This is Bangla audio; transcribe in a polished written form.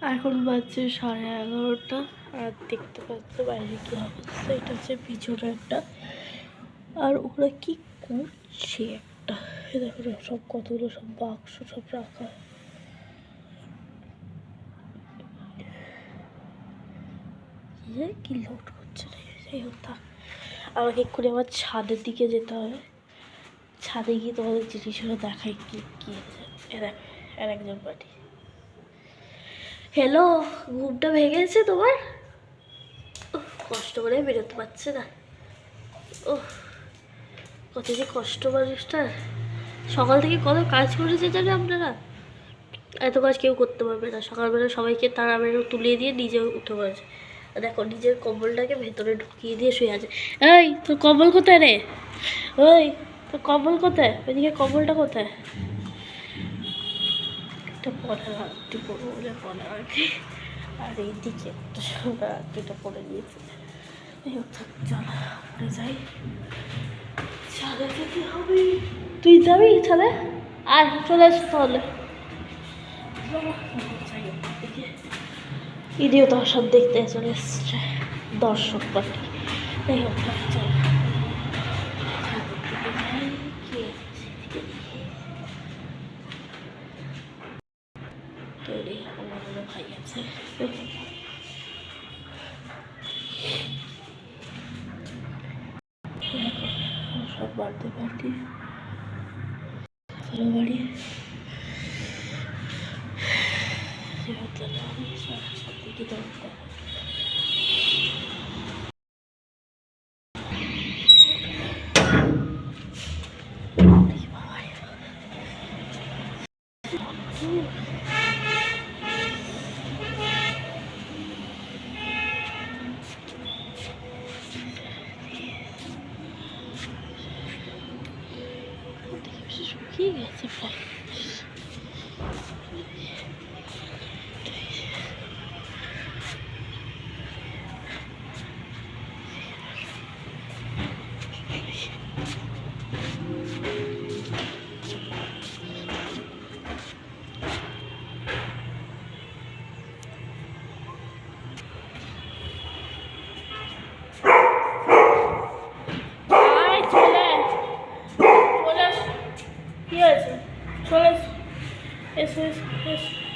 এখন বাজছে 11:30 আর দেখতে পাচ্ছ বাইরে কি অবস্থা। এটা হচ্ছে পিছনে একটা, আর ওরা কি করছে একটা, দেখো না সব কতগুলো সব বাক্স সব রাখা। কি লোড করছে না, সেই কথা। আমাকে এক্ষুনি আমার ছাদের দিকে যেতে হবে, ছাদে গিয়ে তোমাদের জিনিসগুলো দেখাই কি কি আর একজন পার্টি। হ্যালো, ঘুমটা ভেঙে গেছে তোমার? কষ্ট করে বেরোতে পারছে না। ও কত যে কষ্ট মানুষটা, সকাল থেকে কত কাজ করেছে জানে আপনারা। এত কাজ কেউ করতে পারবে না। সকালবেলা সবাইকে তারা বেরো তুলিয়ে দিয়ে নিজে উঠে পড়েছে। দেখো নিজের কম্বলটাকে ভেতরে ঢুকিয়ে দিয়ে শুয়ে আছে। এই তোর কম্বল কোথায় রে? ওই তোর কম্বল কোথায়? ওইদিকে কম্বলটা কোথায়? একটা পরে রাত্রি পড়বো বলে পরে রাখি, আর এইদিকে একটা রাত্রিটা পরে দিয়েছে। চল যাই, ছাদে যেতে হবে। তুই যাবি ছাদে? আর চলে আসো তাহলে। ইডিও তো সব দেখতে চলে এসছে, দর্শক পার্টি। এই হোক চল, তৈরি অন্যগুলো ভাই আছে। সব বার্থডে পার্টি বাড়ি সব দিকে দরকার। শুকিয়ে গেছে প্রায়। কি আছে? চলে এসো এসো এসো।